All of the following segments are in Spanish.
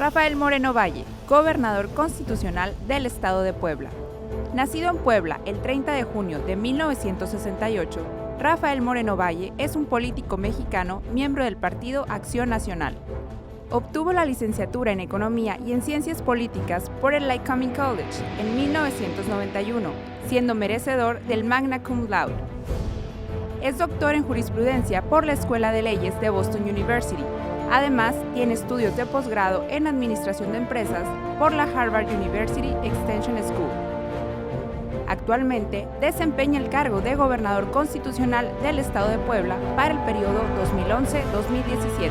Rafael Moreno Valle, gobernador constitucional del Estado de Puebla. Nacido en Puebla el 30 de junio de 1968, Rafael Moreno Valle es un político mexicano miembro del Partido Acción Nacional. Obtuvo la licenciatura en Economía y en Ciencias Políticas por el Lycoming College en 1991, siendo merecedor del Magna Cum Laude. Es doctor en Jurisprudencia por la Escuela de Leyes de Boston University. Además, tiene estudios de posgrado en Administración de Empresas por la Harvard University Extension School. Actualmente, desempeña el cargo de gobernador constitucional del Estado de Puebla para el periodo 2011-2017.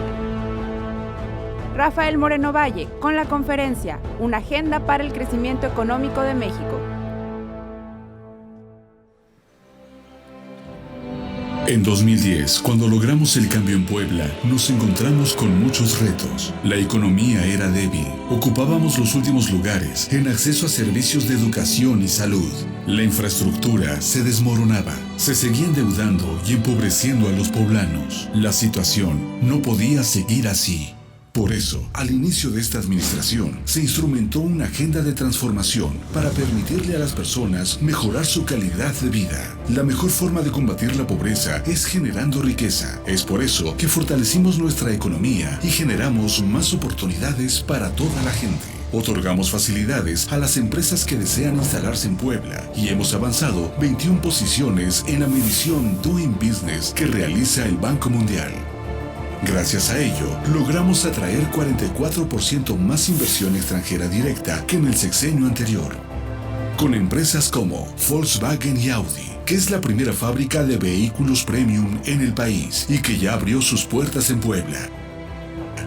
Rafael Moreno Valle, con la conferencia Una agenda para el crecimiento económico de México. En 2010, cuando logramos el cambio en Puebla, nos encontramos con muchos retos. La economía era débil, ocupábamos los últimos lugares en acceso a servicios de educación y salud. La infraestructura se desmoronaba, se seguía endeudando y empobreciendo a los poblanos. La situación no podía seguir así. Por eso, al inicio de esta administración, se instrumentó una agenda de transformación para permitirle a las personas mejorar su calidad de vida. La mejor forma de combatir la pobreza es generando riqueza. Es por eso que fortalecimos nuestra economía y generamos más oportunidades para toda la gente. Otorgamos facilidades a las empresas que desean instalarse en Puebla y hemos avanzado 21 posiciones en la medición Doing Business que realiza el Banco Mundial. Gracias a ello, logramos atraer 44% más inversión extranjera directa que en el sexenio anterior. Con empresas como Volkswagen y Audi, que es la primera fábrica de vehículos premium en el país y que ya abrió sus puertas en Puebla.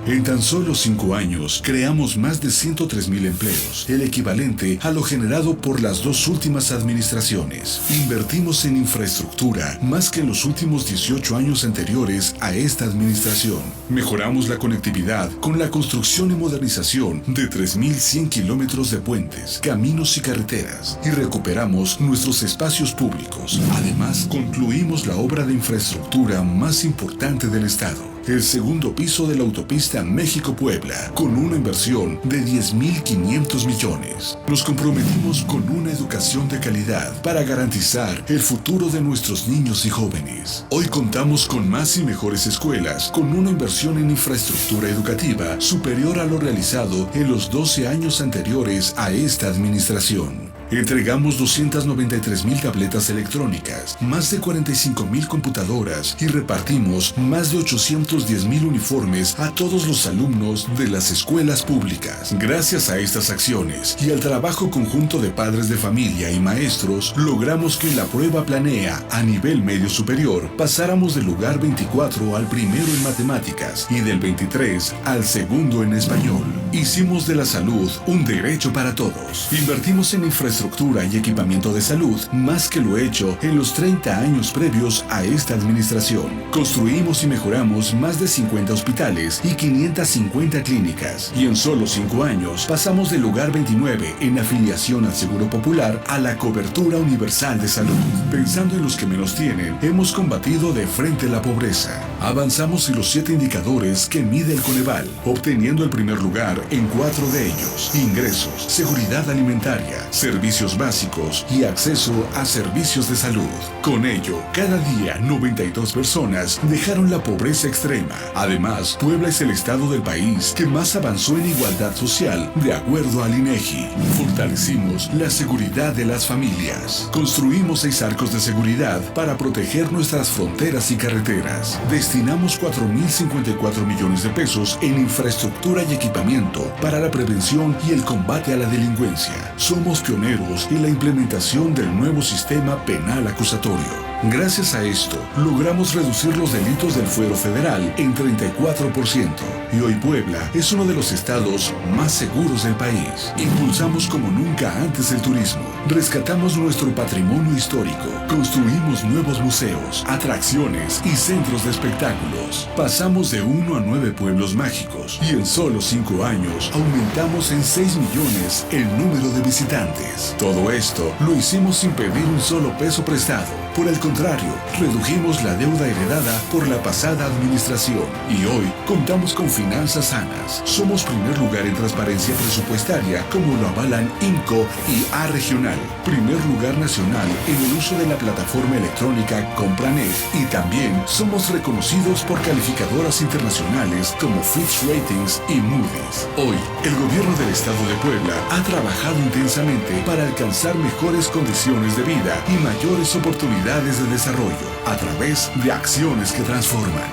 En tan solo 5 años, creamos más de 103,000 empleos, el equivalente a lo generado por las 2 últimas administraciones. Invertimos en infraestructura más que en los últimos 18 años anteriores a esta administración. Mejoramos la conectividad con la construcción y modernización de 3,100 kilómetros de puentes, caminos y carreteras, y recuperamos nuestros espacios públicos. Además, concluimos la obra de infraestructura más importante del estado, el segundo piso de la autopista México-Puebla, con una inversión de 10,500 millones. Nos comprometimos con una educación de calidad para garantizar el futuro de nuestros niños y jóvenes. Hoy contamos con más y mejores escuelas, con una inversión en infraestructura educativa superior a lo realizado en los 12 años anteriores a esta administración. Entregamos 293,000 tabletas electrónicas, más de 45,000 computadoras y repartimos más de 810,000 uniformes a todos los alumnos de las escuelas públicas. Gracias a estas acciones y al trabajo conjunto de padres de familia y maestros, logramos que en la prueba Planea a nivel medio superior pasáramos del lugar 24 al primero en matemáticas y del 23 al segundo en español. Hicimos de la salud un derecho para todos. Invertimos en infraestructura y equipamiento de salud más que lo hecho en los 30 años previos a esta administración. Construimos y mejoramos más de 50 hospitales y 550 clínicas. Y en solo 5 años pasamos del lugar 29 en afiliación al Seguro Popular a la cobertura universal de salud. Pensando en los que menos tienen, hemos combatido de frente la pobreza. Avanzamos en los 7 indicadores que mide el Coneval, obteniendo el primer lugar en 4 de ellos: ingresos, seguridad alimentaria, servicios básicos y acceso a servicios de salud. Con ello, cada día 92 personas dejaron la pobreza extrema. Además, Puebla es el estado del país que más avanzó en igualdad social, de acuerdo al INEGI. Fortalecimos la seguridad de las familias. Construimos 6 arcos de seguridad para proteger nuestras fronteras y carreteras. Destinamos 4,054 millones de pesos en infraestructura y equipamiento para la prevención y el combate a la delincuencia. Somos pioneros en la implementación del nuevo sistema penal acusatorio. Gracias a esto, logramos reducir los delitos del fuero federal en 34%. Y hoy Puebla es uno de los estados más seguros del país. Impulsamos como nunca antes el turismo. Rescatamos nuestro patrimonio histórico. Construimos nuevos museos, atracciones y centros de espectáculos. Pasamos de 1 a 9 pueblos mágicos. Y en solo 5 años, aumentamos en 6 millones el número de visitantes. Todo esto lo hicimos sin pedir un solo peso prestado, Por el contrario, redujimos la deuda heredada por la pasada administración y hoy contamos con finanzas sanas. Somos primer lugar en transparencia presupuestaria, como lo avalan INCO y A Regional. Primer lugar nacional en el uso de la plataforma electrónica Compranet. Y también somos reconocidos por calificadoras internacionales como Fitch Ratings y Moody's. Hoy, el gobierno del Estado de Puebla ha trabajado intensamente para alcanzar mejores condiciones de vida y mayores oportunidades de desarrollo a través de acciones que transforman.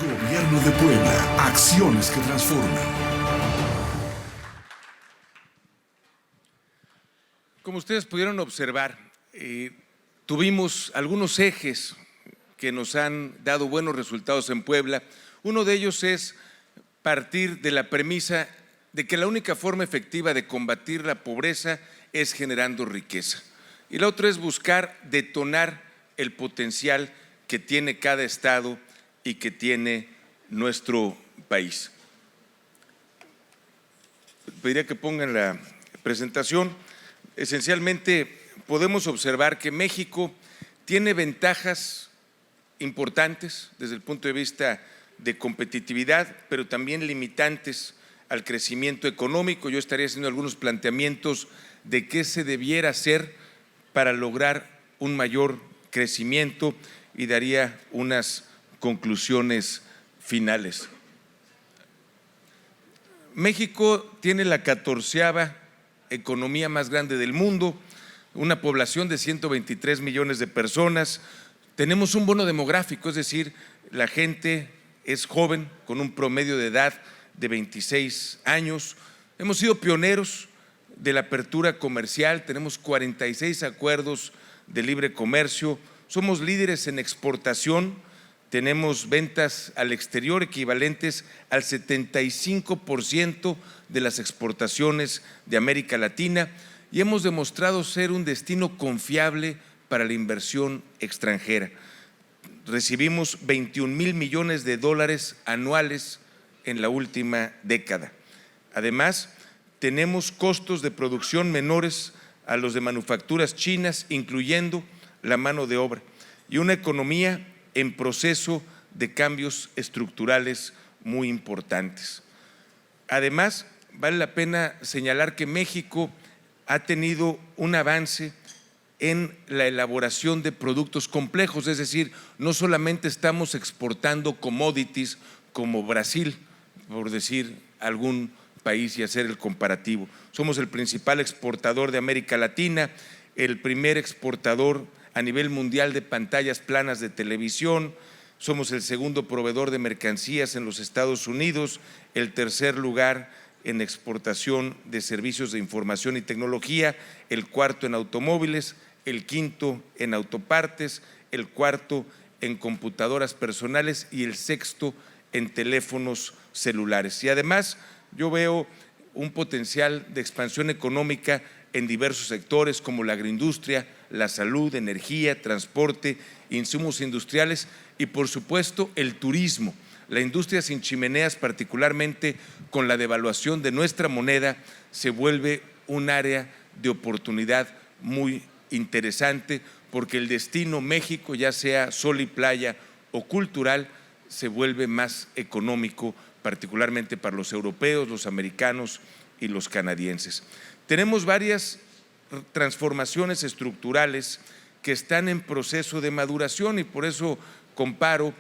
Gobierno de Puebla, acciones que transforman. Como ustedes pudieron observar, tuvimos algunos ejes que nos han dado buenos resultados en Puebla. Uno de ellos es partir de la premisa de que la única forma efectiva de combatir la pobreza es generando riqueza. Y la otra es buscar detonar el potencial que tiene cada estado y que tiene nuestro país. Pediría que pongan la presentación. Esencialmente podemos observar que México tiene ventajas importantes desde el punto de vista de competitividad, pero también limitantes al crecimiento económico. Yo estaría haciendo algunos planteamientos de qué se debiera hacer para lograr un mayor crecimiento y daría unas conclusiones finales. México tiene la 14ª economía más grande del mundo, una población de 123 millones de personas. Tenemos un bono demográfico, es decir, la gente es joven con un promedio de edad de 26 años. Hemos sido pioneros de la apertura comercial, tenemos 46 acuerdos de libre comercio, somos líderes en exportación, tenemos ventas al exterior equivalentes al 75% de las exportaciones de América Latina y hemos demostrado ser un destino confiable para la inversión extranjera. Recibimos 21,000 millones de dólares anuales en la última década. Además, tenemos costos de producción menores a los de manufacturas chinas, incluyendo la mano de obra, y una economía en proceso de cambios estructurales muy importantes. Además, vale la pena señalar que México ha tenido un avance en la elaboración de productos complejos, es decir, no solamente estamos exportando commodities como Brasil, por decir algún país y hacer el comparativo. Somos el principal exportador de América Latina, el primer exportador a nivel mundial de pantallas planas de televisión, somos el segundo proveedor de mercancías en los Estados Unidos, el tercer lugar en exportación de servicios de información y tecnología, el cuarto en automóviles, el quinto en autopartes, el cuarto en computadoras personales y el sexto en teléfonos celulares. Y además yo veo un potencial de expansión económica en diversos sectores como la agroindustria, la salud, energía, transporte, insumos industriales y por supuesto el turismo. La industria sin chimeneas, particularmente con la devaluación de nuestra moneda, se vuelve un área de oportunidad muy interesante porque el destino México, ya sea sol y playa o cultural, se vuelve más económico, particularmente para los europeos, los americanos y los canadienses. Tenemos varias transformaciones estructurales que están en proceso de maduración y por eso comparo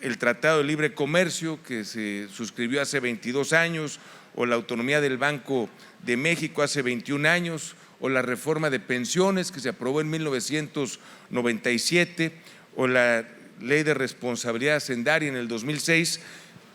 el Tratado de Libre Comercio que se suscribió hace 22 años o la autonomía del Banco de México hace 21 años o la reforma de pensiones que se aprobó en 1997 o la Ley de Responsabilidad Hacendaria en el 2006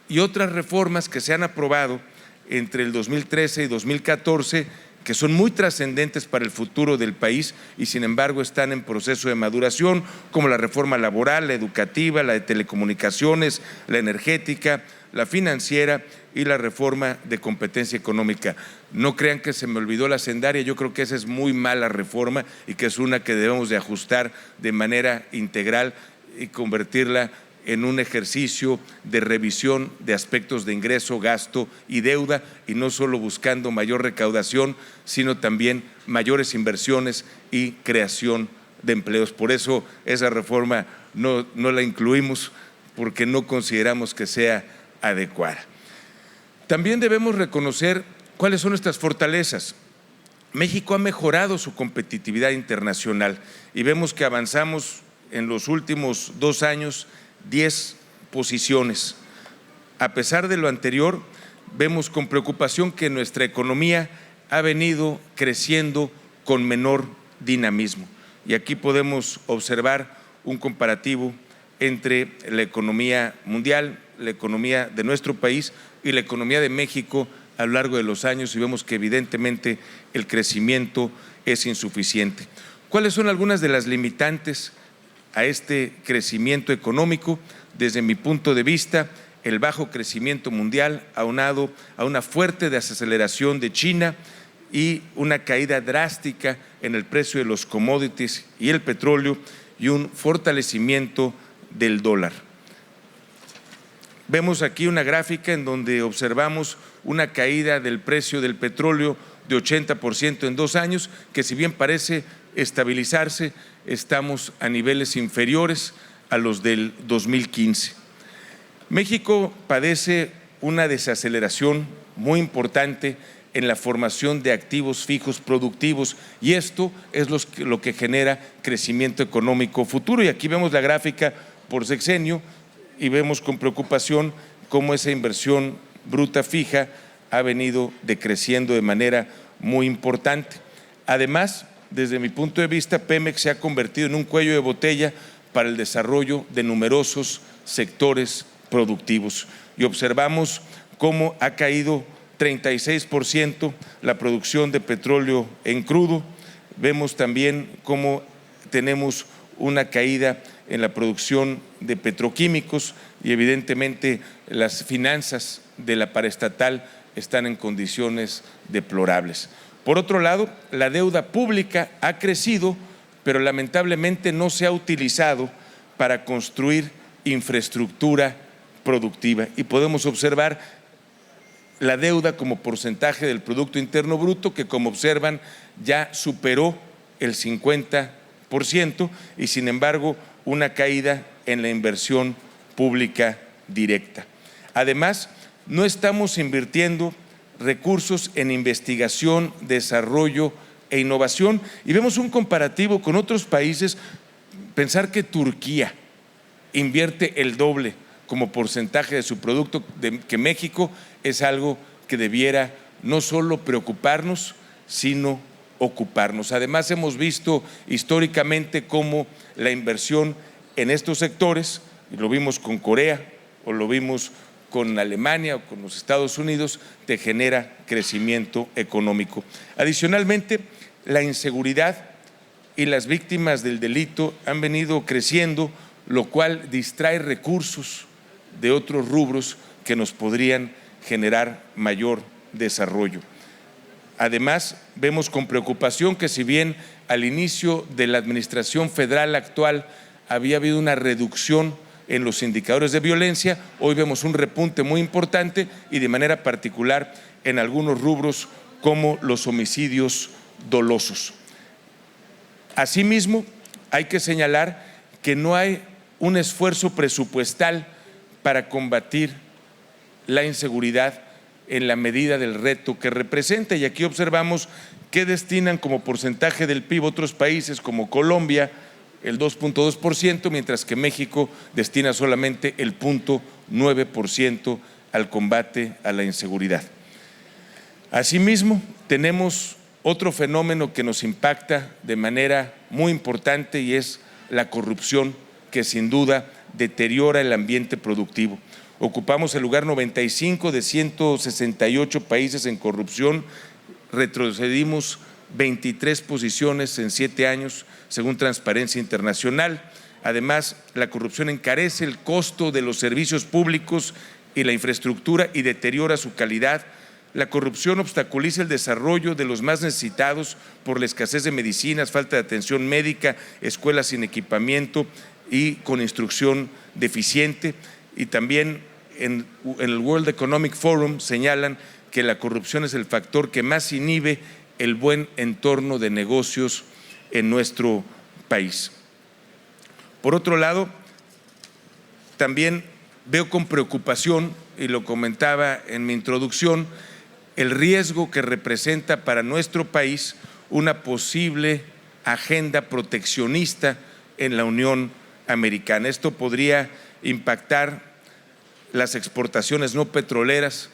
y otras reformas que se han aprobado entre el 2013 y 2014 que son muy trascendentes para el futuro del país y sin embargo están en proceso de maduración, como la reforma laboral, la educativa, la de telecomunicaciones, la energética, la financiera y la reforma de competencia económica. No crean que se me olvidó la hacendaria, yo creo que esa es muy mala reforma y que es una que debemos de ajustar de manera integral y convertirla en un ejercicio de revisión de aspectos de ingreso, gasto y deuda, y no solo buscando mayor recaudación, sino también mayores inversiones y creación de empleos. Por eso esa reforma no la incluimos, porque no consideramos que sea adecuada. También debemos reconocer cuáles son nuestras fortalezas. México ha mejorado su competitividad internacional y vemos que avanzamos en los últimos 2 años 10 posiciones. A pesar de lo anterior, vemos con preocupación que nuestra economía ha venido creciendo con menor dinamismo. Y aquí podemos observar un comparativo entre la economía mundial, la economía de nuestro país y la economía de México a lo largo de los años, y vemos que evidentemente el crecimiento es insuficiente. ¿Cuáles son algunas de las limitantes a este crecimiento económico? Desde mi punto de vista, el bajo crecimiento mundial aunado a una fuerte desaceleración de China y una caída drástica en el precio de los commodities y el petróleo y un fortalecimiento del dólar. Vemos aquí una gráfica en donde observamos una caída del precio del petróleo de 80% en 2 años, que si bien parece estabilizarse, estamos a niveles inferiores a los del 2015. México padece una desaceleración muy importante en la formación de activos fijos productivos, y esto es lo que genera crecimiento económico futuro. Y aquí vemos la gráfica por sexenio y vemos con preocupación cómo esa inversión bruta fija ha venido decreciendo de manera muy importante. Además, desde mi punto de vista, Pemex se ha convertido en un cuello de botella para el desarrollo de numerosos sectores productivos, y observamos cómo ha caído 36% la producción de petróleo en crudo. Vemos también cómo tenemos una caída en la producción de petroquímicos, y evidentemente las finanzas de la paraestatal están en condiciones deplorables. Por otro lado, la deuda pública ha crecido, pero lamentablemente no se ha utilizado para construir infraestructura productiva, y podemos observar la deuda como porcentaje del Producto Interno Bruto, que como observan ya superó el 50%, y sin embargo una caída en la inversión pública directa. Además, no estamos invirtiendo recursos en investigación, desarrollo e innovación, y vemos un comparativo con otros países. Pensar que Turquía invierte el doble como porcentaje de su producto que México es algo que debiera no solo preocuparnos, sino ocuparnos. Además, hemos visto históricamente cómo la inversión en estos sectores, y lo vimos con Corea o lo vimos con Alemania o con los Estados Unidos, te genera crecimiento económico. Adicionalmente, la inseguridad y las víctimas del delito han venido creciendo, lo cual distrae recursos de otros rubros que nos podrían generar mayor desarrollo. Además, vemos con preocupación que si bien al inicio de la administración federal actual había habido una reducción en los indicadores de violencia, hoy vemos un repunte muy importante, y de manera particular en algunos rubros como los homicidios dolosos. Asimismo, hay que señalar que no hay un esfuerzo presupuestal para combatir la inseguridad en la medida del reto que representa, y aquí observamos que destinan como porcentaje del PIB otros países como Colombia el 2.2%, mientras que México destina solamente el 0.9% al combate a la inseguridad. Asimismo, tenemos otro fenómeno que nos impacta de manera muy importante, y es la corrupción, que sin duda deteriora el ambiente productivo. Ocupamos el lugar 95 de 168 países en corrupción, retrocedimos 23 posiciones en 7 años, según Transparencia Internacional. Además, la corrupción encarece el costo de los servicios públicos y la infraestructura y deteriora su calidad. La corrupción obstaculiza el desarrollo de los más necesitados por la escasez de medicinas, falta de atención médica, escuelas sin equipamiento y con instrucción deficiente, y también en el World Economic Forum señalan que la corrupción es el factor que más inhibe el buen entorno de negocios en nuestro país. Por otro lado, también veo con preocupación, y lo comentaba en mi introducción, el riesgo que representa para nuestro país una posible agenda proteccionista en la Unión Americana. Esto podría impactar las exportaciones no petroleras,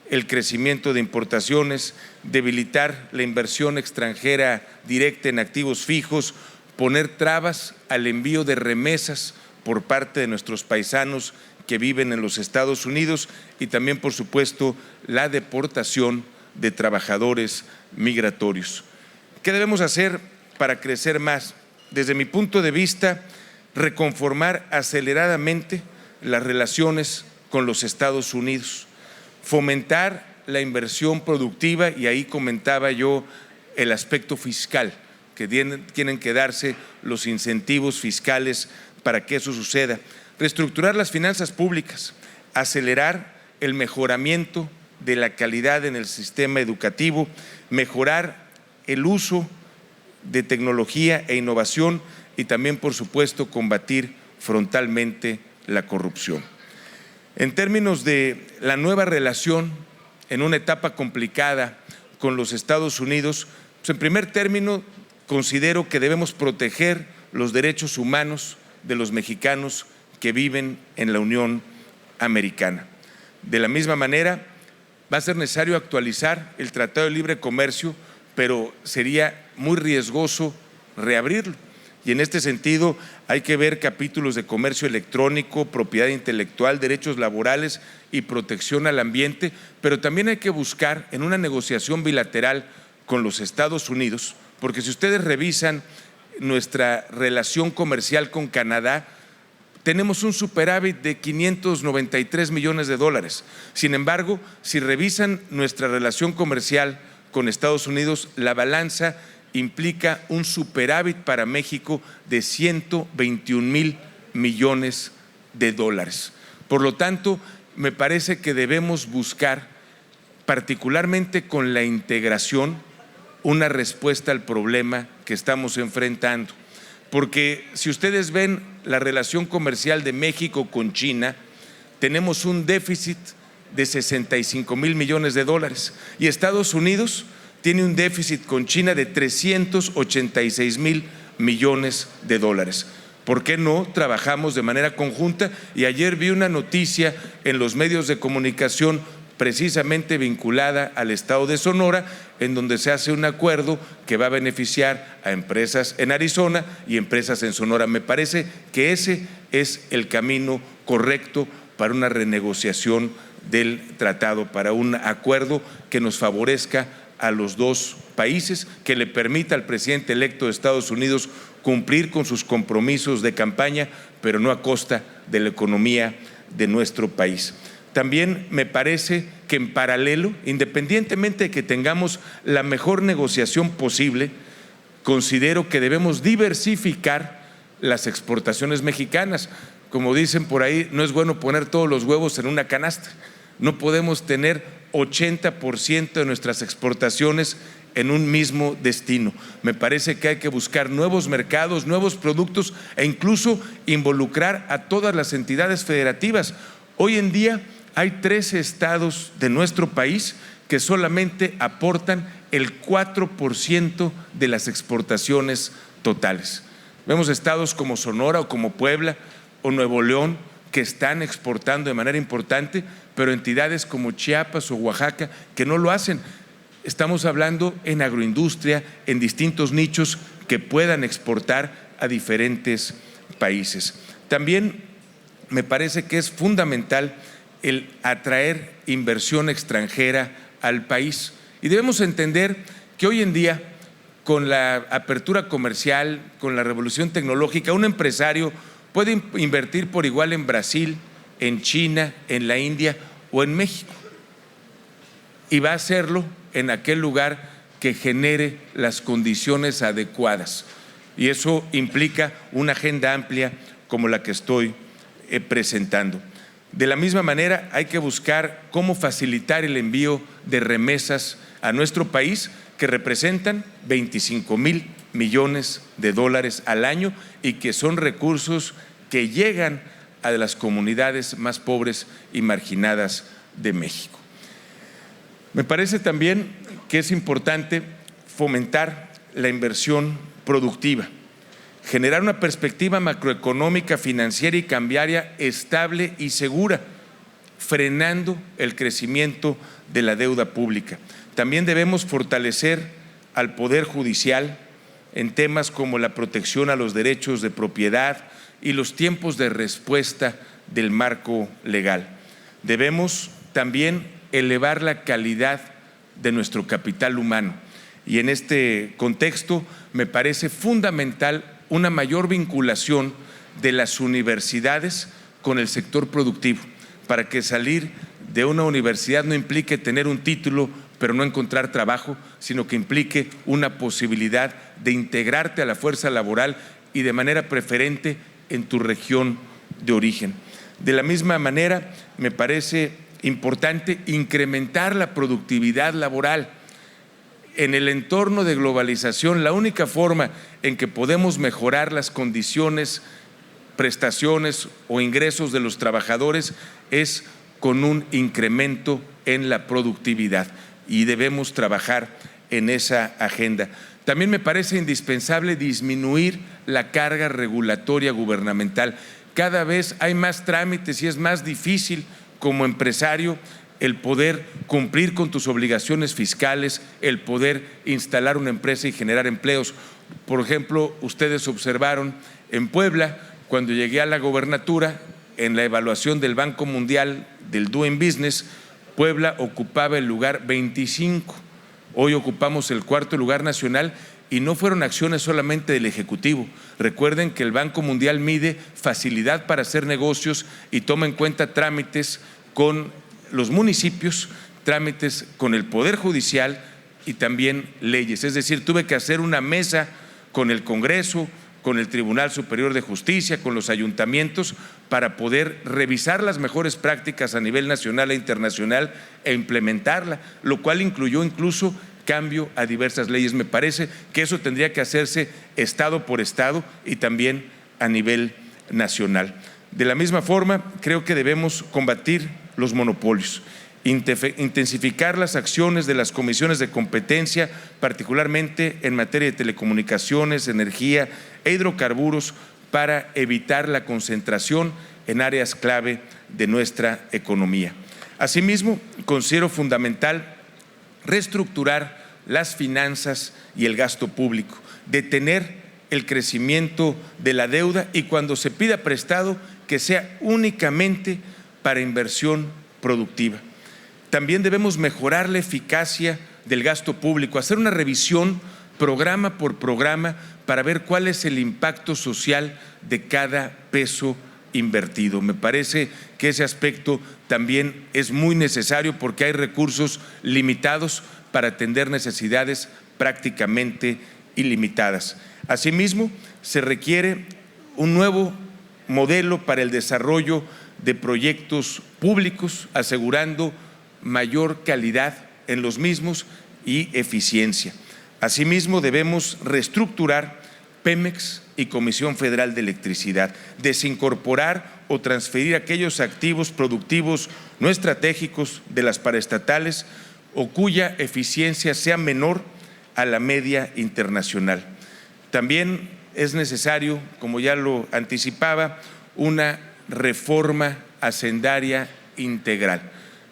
el crecimiento de importaciones, debilitar la inversión extranjera directa en activos fijos, poner trabas al envío de remesas por parte de nuestros paisanos que viven en los Estados Unidos, y también, por supuesto, la deportación de trabajadores migratorios. ¿Qué debemos hacer para crecer más? Desde mi punto de vista, reconformar aceleradamente las relaciones con los Estados Unidos, fomentar la inversión productiva, y ahí comentaba yo el aspecto fiscal, que tienen que darse los incentivos fiscales para que eso suceda. Reestructurar las finanzas públicas, acelerar el mejoramiento de la calidad en el sistema educativo, mejorar el uso de tecnología e innovación, y también, por supuesto, combatir frontalmente la corrupción. En términos de la nueva relación en una etapa complicada con los Estados Unidos, pues en primer término considero que debemos proteger los derechos humanos de los mexicanos que viven en la Unión Americana. De la misma manera, va a ser necesario actualizar el Tratado de Libre Comercio, pero sería muy riesgoso reabrirlo. Y en este sentido hay que ver capítulos de comercio electrónico, propiedad intelectual, derechos laborales y protección al ambiente, pero también hay que buscar en una negociación bilateral con los Estados Unidos, porque si ustedes revisan nuestra relación comercial con Canadá, tenemos un superávit de 593 millones de dólares. Sin embargo, si revisan nuestra relación comercial con Estados Unidos, la balanza implica un superávit para México de 121,000 millones de dólares. Por lo tanto, me parece que debemos buscar, particularmente con la integración, una respuesta al problema que estamos enfrentando. Porque si ustedes ven la relación comercial de México con China, tenemos un déficit de 65,000 millones de dólares, y Estados Unidos tiene un déficit con China de 386,000 millones de dólares. ¿Por qué no trabajamos de manera conjunta? Y ayer vi una noticia en los medios de comunicación precisamente vinculada al estado de Sonora, en donde se hace un acuerdo que va a beneficiar a empresas en Arizona y empresas en Sonora. Me parece que ese es el camino correcto para una renegociación del tratado, para un acuerdo que nos favorezca a los dos países, que le permita al presidente electo de Estados Unidos cumplir con sus compromisos de campaña, pero no a costa de la economía de nuestro país. También me parece que en paralelo, independientemente de que tengamos la mejor negociación posible, considero que debemos diversificar las exportaciones mexicanas. Como dicen por ahí, no es bueno poner todos los huevos en una canasta. No podemos tener 80% de nuestras exportaciones en un mismo destino. Me parece que hay que buscar nuevos mercados, nuevos productos, e incluso involucrar a todas las entidades federativas. Hoy en día hay 13 estados de nuestro país que solamente aportan el 4% de las exportaciones totales. Vemos estados como Sonora o como Puebla o Nuevo León que están exportando de manera importante, pero entidades como Chiapas o Oaxaca que no lo hacen. Estamos hablando en agroindustria, en distintos nichos que puedan exportar a diferentes países. También me parece que es fundamental el atraer inversión extranjera al país, y debemos entender que hoy en día, con la apertura comercial, con la revolución tecnológica, un empresario puede invertir por igual en Brasil, en China, en la India o en México, y va a hacerlo en aquel lugar que genere las condiciones adecuadas, y eso implica una agenda amplia como la que estoy presentando. De la misma manera, hay que buscar cómo facilitar el envío de remesas a nuestro país, que representan 25,000 millones de dólares al año y que son recursos que llegan a las comunidades más pobres y marginadas de México. Me parece también que es importante fomentar la inversión productiva, generar una perspectiva macroeconómica, financiera y cambiaria estable y segura, frenando el crecimiento de la deuda pública. También debemos fortalecer al Poder Judicial en temas como la protección a los derechos de propiedad y los tiempos de respuesta del marco legal. Debemos también elevar la calidad de nuestro capital humano y en este contexto me parece fundamental una mayor vinculación de las universidades con el sector productivo, para que salir de una universidad no implique tener un título pero no encontrar trabajo, sino que implique una posibilidad de integrarte a la fuerza laboral y de manera preferente en tu región de origen. De la misma manera, me parece importante incrementar la productividad laboral. En el entorno de globalización, la única forma en que podemos mejorar las condiciones, prestaciones o ingresos de los trabajadores es con un incremento en la productividad y debemos trabajar en esa agenda. También me parece indispensable disminuir la carga regulatoria gubernamental. Cada vez hay más trámites y es más difícil como empresario el poder cumplir con tus obligaciones fiscales, el poder instalar una empresa y generar empleos. Por ejemplo, ustedes observaron en Puebla, cuando llegué a la gobernatura, en la evaluación del Banco Mundial del Doing Business, Puebla ocupaba el lugar 25. Hoy ocupamos el 4º lugar nacional y no fueron acciones solamente del Ejecutivo. Recuerden que el Banco Mundial mide facilidad para hacer negocios y toma en cuenta trámites con los municipios, trámites con el Poder Judicial y también leyes. Es decir, tuve que hacer una mesa con el Congreso, con el Tribunal Superior de Justicia, con los ayuntamientos, para poder revisar las mejores prácticas a nivel nacional e internacional e implementarla, lo cual incluyó incluso cambio a diversas leyes. Me parece que eso tendría que hacerse estado por estado y también a nivel nacional. De la misma forma, creo que debemos combatir los monopolios, intensificar las acciones de las comisiones de competencia, particularmente en materia de telecomunicaciones, energía e hidrocarburos, para evitar la concentración en áreas clave de nuestra economía. Asimismo, considero fundamental reestructurar las finanzas y el gasto público, detener el crecimiento de la deuda y cuando se pida prestado, que sea únicamente para inversión productiva. También debemos mejorar la eficacia del gasto público, hacer una revisión programa por programa para ver cuál es el impacto social de cada peso invertido. Me parece que ese aspecto también es muy necesario porque hay recursos limitados para atender necesidades prácticamente ilimitadas. Asimismo, se requiere un nuevo modelo para el desarrollo de proyectos públicos, asegurando mayor calidad en los mismos y eficiencia. Asimismo, debemos reestructurar Pemex y Comisión Federal de Electricidad, desincorporar o transferir aquellos activos productivos no estratégicos de las paraestatales o cuya eficiencia sea menor a la media internacional. También es necesario, como ya lo anticipaba, una reforma hacendaria integral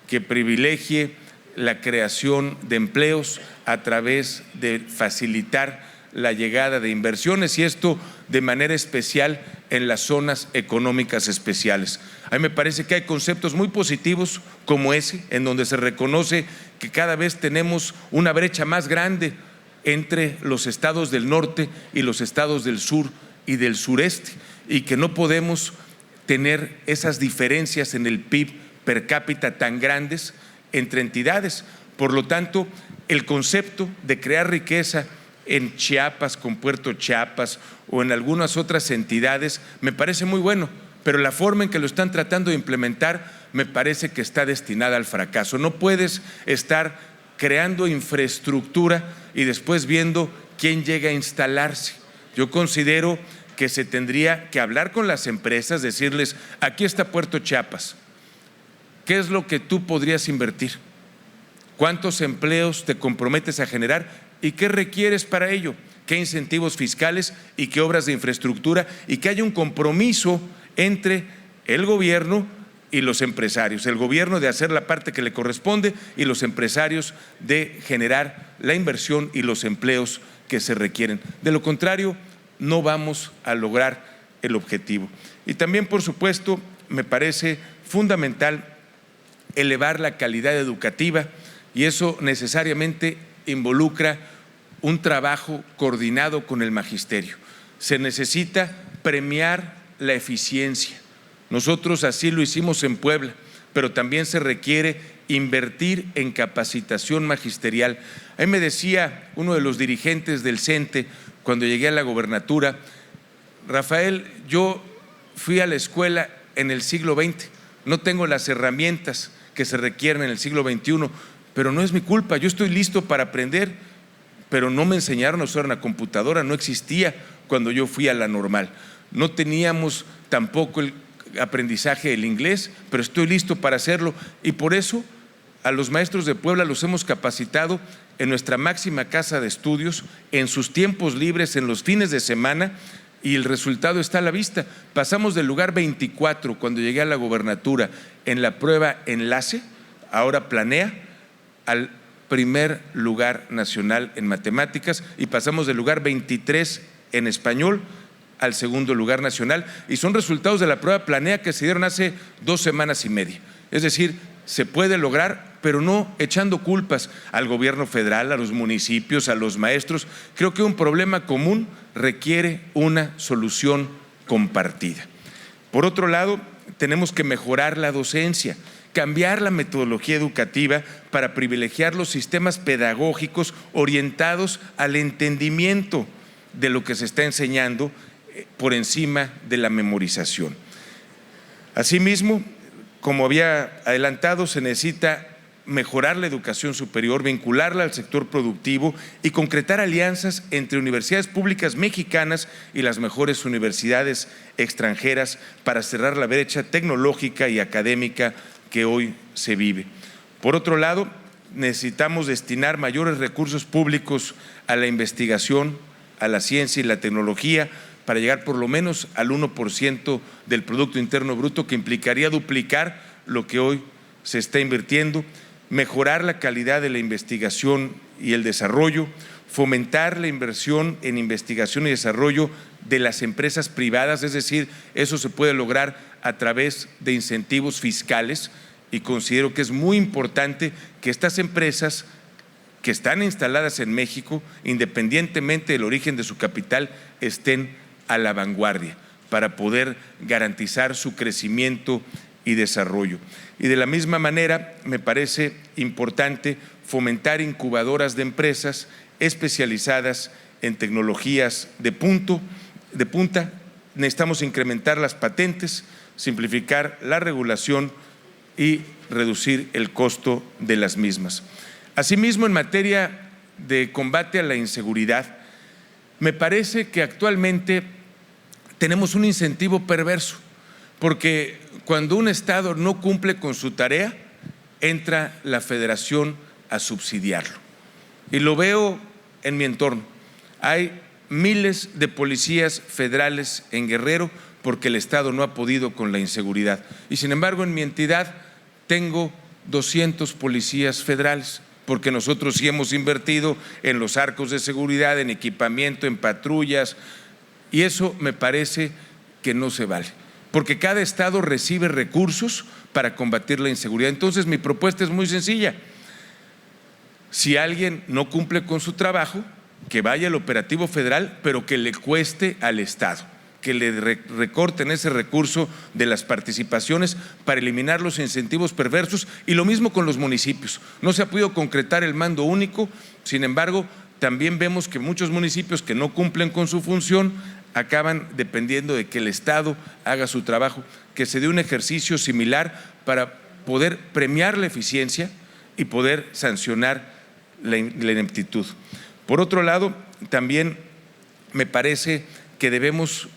que privilegie la creación de empleos a través de facilitar la llegada de inversiones y esto de manera especial en las zonas económicas especiales. A mí me parece que hay conceptos muy positivos como ese, en donde se reconoce que cada vez tenemos una brecha más grande entre los estados del norte y los estados del sur y del sureste y que no podemos tener esas diferencias en el PIB per cápita tan grandes entre entidades. Por lo tanto, el concepto de crear riqueza en Chiapas, con Puerto Chiapas o en algunas otras entidades, me parece muy bueno, pero la forma en que lo están tratando de implementar me parece que está destinada al fracaso. No puedes estar creando infraestructura y después viendo quién llega a instalarse. Yo considero que se tendría que hablar con las empresas, decirles: aquí está Puerto Chiapas, ¿qué es lo que tú podrías invertir? ¿Cuántos empleos te comprometes a generar y qué requieres para ello? ¿Qué incentivos fiscales y qué obras de infraestructura? Y que haya un compromiso entre el gobierno y los empresarios, el gobierno de hacer la parte que le corresponde y los empresarios de generar la inversión y los empleos que se requieren. De lo contrario, no vamos a lograr el objetivo. Y también, por supuesto, me parece fundamental elevar la calidad educativa, y eso necesariamente involucra un trabajo coordinado con el magisterio. Se necesita premiar la eficiencia. Nosotros así lo hicimos en Puebla, pero también se requiere invertir en capacitación magisterial. Ahí me decía uno de los dirigentes del CENTE cuando llegué a la gobernatura: Rafael, yo fui a la escuela en el siglo XX, no tengo las herramientas que se requieren en el siglo XXI, pero no es mi culpa, yo estoy listo para aprender, pero no me enseñaron a usar una computadora, no existía cuando yo fui a la normal. No teníamos tampoco el aprendizaje del inglés, pero estoy listo para hacerlo, y por eso a los maestros de Puebla los hemos capacitado en nuestra máxima casa de estudios, en sus tiempos libres, en los fines de semana, y el resultado está a la vista. Pasamos del lugar 24 cuando llegué a la gobernatura en la prueba enlace, ahora planea, al primer lugar nacional en matemáticas, y pasamos del lugar 23 en español al segundo lugar nacional, y son resultados de la prueba planea que se dieron hace 2 semanas y media. Es decir, se puede lograr, pero no echando culpas al gobierno federal, a los municipios, a los maestros. Creo que un problema común requiere una solución compartida. Por otro lado, tenemos que mejorar la docencia, cambiar la metodología educativa para privilegiar los sistemas pedagógicos orientados al entendimiento de lo que se está enseñando por encima de la memorización. Asimismo, como había adelantado, se necesita mejorar la educación superior, vincularla al sector productivo y concretar alianzas entre universidades públicas mexicanas y las mejores universidades extranjeras para cerrar la brecha tecnológica y académica que hoy se vive. Por otro lado, necesitamos destinar mayores recursos públicos a la investigación, a la ciencia y la tecnología, para llegar por lo menos al 1% del Producto Interno Bruto, que implicaría duplicar lo que hoy se está invirtiendo, mejorar la calidad de la investigación y el desarrollo, fomentar la inversión en investigación y desarrollo de las empresas privadas, es decir, eso se puede lograr a través de incentivos fiscales, y considero que es muy importante que estas empresas que están instaladas en México, independientemente del origen de su capital, estén a la vanguardia para poder garantizar su crecimiento y desarrollo. Y de la misma manera me parece importante fomentar incubadoras de empresas especializadas en tecnologías de punta. Necesitamos incrementar las patentes, simplificar la regulación y reducir el costo de las mismas. Asimismo, en materia de combate a la inseguridad, me parece que actualmente tenemos un incentivo perverso, porque cuando un Estado no cumple con su tarea, entra la Federación a subsidiarlo. Y lo veo en mi entorno. Hay miles de policías federales en Guerrero porque el Estado no ha podido con la inseguridad. Y sin embargo, en mi entidad tengo 200 policías federales, porque nosotros sí hemos invertido en los arcos de seguridad, en equipamiento, en patrullas, y eso me parece que no se vale, porque cada estado recibe recursos para combatir la inseguridad. Entonces mi propuesta es muy sencilla: si alguien no cumple con su trabajo, que vaya al operativo federal, pero que le cueste al Estado, que le recorten ese recurso de las participaciones para eliminar los incentivos perversos. Y lo mismo con los municipios. No se ha podido concretar el mando único, sin embargo, también vemos que muchos municipios que no cumplen con su función acaban dependiendo de que el Estado haga su trabajo, que se dé un ejercicio similar para poder premiar la eficiencia y poder sancionar la ineptitud. Por otro lado, también me parece que debemos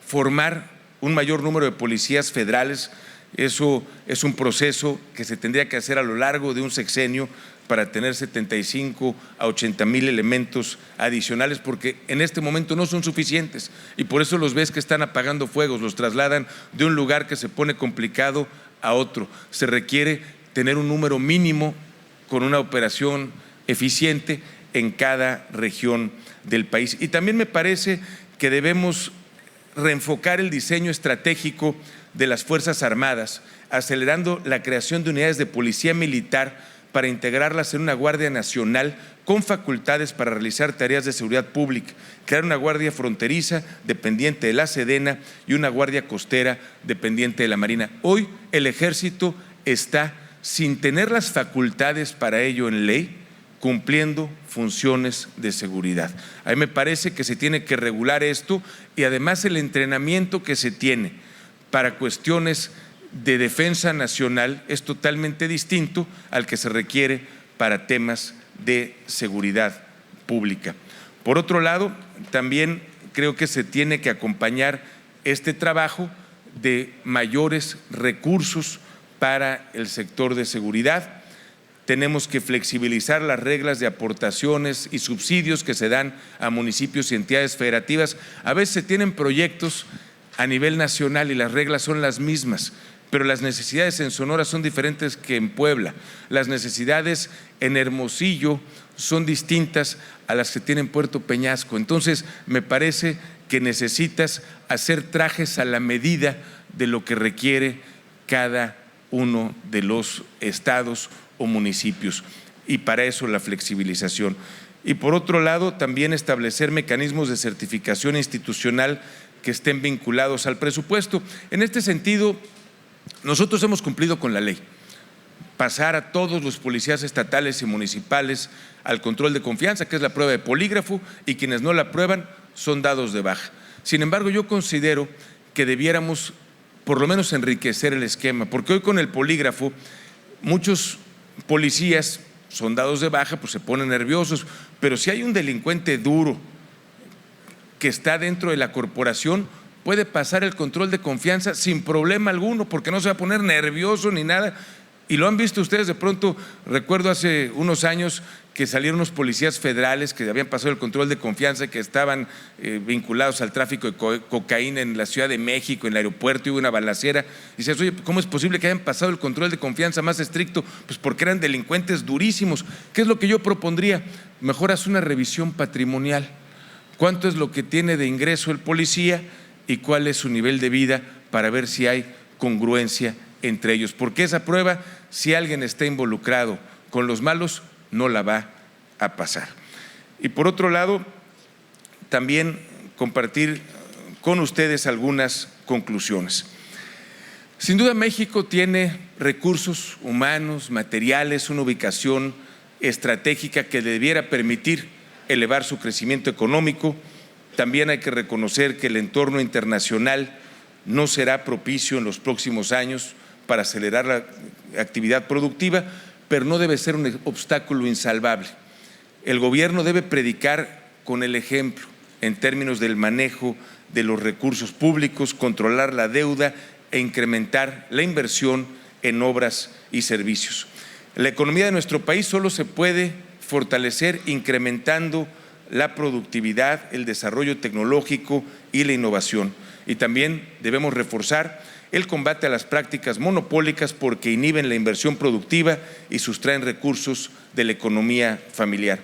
formar un mayor número de policías federales. Eso es un proceso que se tendría que hacer a lo largo de un sexenio para tener 75 a 80 mil elementos adicionales, porque en este momento no son suficientes y por eso los ves que están apagando fuegos, los trasladan de un lugar que se pone complicado a otro. Se requiere tener un número mínimo con una operación eficiente en cada región del país. Y también me parece que debemos reenfocar el diseño estratégico de las Fuerzas Armadas, acelerando la creación de unidades de policía militar para integrarlas en una Guardia Nacional con facultades para realizar tareas de seguridad pública, crear una Guardia Fronteriza dependiente de la Sedena y una Guardia Costera dependiente de la Marina. Hoy el Ejército está, sin tener las facultades para ello en ley, cumpliendo funciones de seguridad. A mí me parece que se tiene que regular esto y además el entrenamiento que se tiene para cuestiones de defensa nacional es totalmente distinto al que se requiere para temas de seguridad pública. Por otro lado, también creo que se tiene que acompañar este trabajo de mayores recursos para el sector de seguridad. Tenemos que flexibilizar las reglas de aportaciones y subsidios que se dan a municipios y entidades federativas. A veces se tienen proyectos a nivel nacional y las reglas son las mismas, pero las necesidades en Sonora son diferentes que en Puebla. Las necesidades en Hermosillo son distintas a las que tiene en Puerto Peñasco. Entonces, me parece que necesitas hacer trajes a la medida de lo que requiere cada uno de los estados o municipios, y para eso la flexibilización. Y por otro lado, también establecer mecanismos de certificación institucional que estén vinculados al presupuesto. En este sentido, nosotros hemos cumplido con la ley. Pasar a todos los policías estatales y municipales al control de confianza, que es la prueba de polígrafo, y quienes no la aprueban son dados de baja. Sin embargo, yo considero que debiéramos por lo menos enriquecer el esquema, porque hoy con el polígrafo muchos policías son dados de baja, pues se ponen nerviosos, pero si hay un delincuente duro que está dentro de la corporación, puede pasar el control de confianza sin problema alguno, porque no se va a poner nervioso ni nada. Y lo han visto ustedes de pronto. Recuerdo hace unos años que salieron unos policías federales que habían pasado el control de confianza, que estaban vinculados al tráfico de cocaína en la Ciudad de México, en el aeropuerto, y hubo una balacera. Y dices, oye, ¿cómo es posible que hayan pasado el control de confianza más estricto? Pues porque eran delincuentes durísimos. ¿Qué es lo que yo propondría? Mejor haz una revisión patrimonial. ¿Cuánto es lo que tiene de ingreso el policía y cuál es su nivel de vida, para ver si hay congruencia entre ellos? Porque esa prueba, si alguien está involucrado con los malos, no la va a pasar. Y por otro lado, también compartir con ustedes algunas conclusiones. Sin duda, México tiene recursos humanos, materiales, una ubicación estratégica que debiera permitir elevar su crecimiento económico. También hay que reconocer que el entorno internacional no será propicio en los próximos años para acelerar la actividad productiva, pero no debe ser un obstáculo insalvable. El gobierno debe predicar con el ejemplo en términos del manejo de los recursos públicos, controlar la deuda e incrementar la inversión en obras y servicios. La economía de nuestro país solo se puede fortalecer incrementando la productividad, el desarrollo tecnológico y la innovación. Y también debemos reforzar el combate a las prácticas monopólicas, porque inhiben la inversión productiva y sustraen recursos de la economía familiar.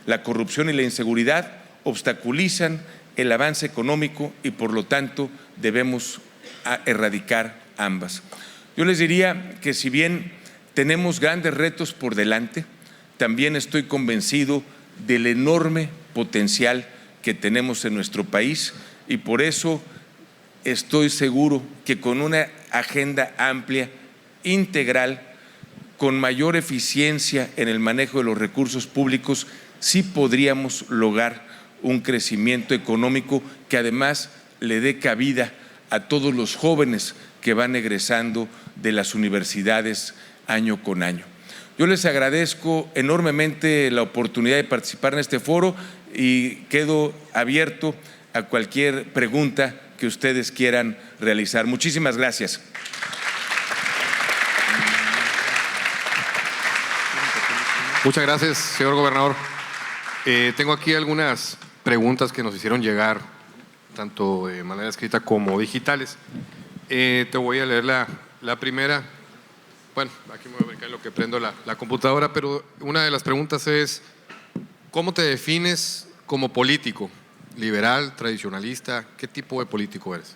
La corrupción y la inseguridad obstaculizan el avance económico y por lo tanto debemos erradicar ambas. Yo les diría que si bien tenemos grandes retos por delante, también estoy convencido del enorme potencial que tenemos en nuestro país, y por eso estoy seguro que con una agenda amplia, integral, con mayor eficiencia en el manejo de los recursos públicos, sí podríamos lograr un crecimiento económico que además le dé cabida a todos los jóvenes que van egresando de las universidades año con año. Yo les agradezco enormemente la oportunidad de participar en este foro y quedo abierto a cualquier pregunta que ustedes quieran realizar. Muchísimas gracias. Muchas gracias, señor gobernador. Tengo aquí algunas preguntas que nos hicieron llegar, tanto de manera escrita como digitales. Te voy a leer la primera. Bueno, aquí me voy a brincar en lo que prendo la computadora, pero una de las preguntas es: ¿cómo te defines como político? ¿Liberal, tradicionalista? ¿Qué tipo de político eres?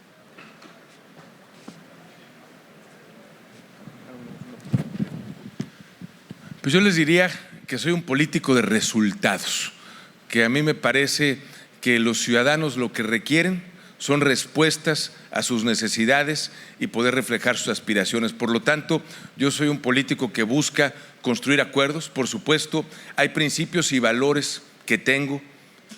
Pues yo les diría que soy un político de resultados, que a mí me parece que los ciudadanos lo que requieren son respuestas a sus necesidades y poder reflejar sus aspiraciones. Por lo tanto, yo soy un político que busca construir acuerdos. Por supuesto, hay principios y valores que tengo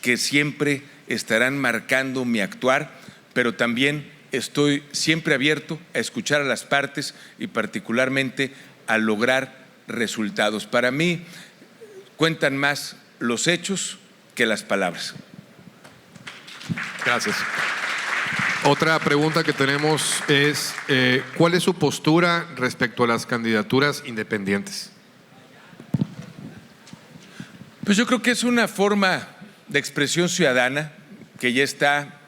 que siempre estarán marcando mi actuar, pero también estoy siempre abierto a escuchar a las partes y particularmente a lograr resultados. Para mí cuentan más los hechos que las palabras. Gracias. Otra pregunta que tenemos es: ¿cuál es su postura respecto a las candidaturas independientes? Pues yo creo que es una forma de expresión ciudadana que ya está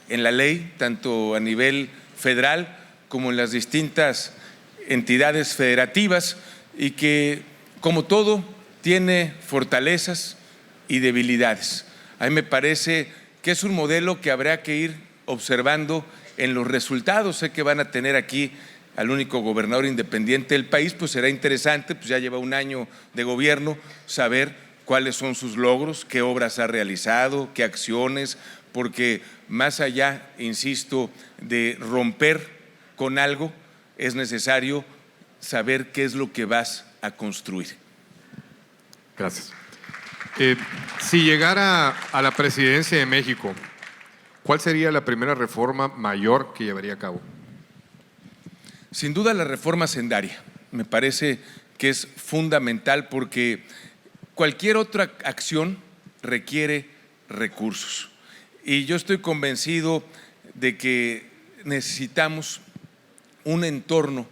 en la ley, tanto a nivel federal como en las distintas entidades federativas, y que, como todo, tiene fortalezas y debilidades. A mí me parece que es un modelo que habrá que ir observando en los resultados. Sé que van a tener aquí al único gobernador independiente del país, pues será interesante, pues ya lleva un año de gobierno, saber cuáles son sus logros, qué obras ha realizado, qué acciones, porque más allá, insisto, de romper con algo, es necesario saber qué es lo que vas a construir. Gracias. Si llegara a la presidencia de México, ¿cuál sería la primera reforma mayor que llevaría a cabo? Sin duda la reforma hacendaria. Me parece que es fundamental porque cualquier otra acción requiere recursos. Y yo estoy convencido de que necesitamos un entorno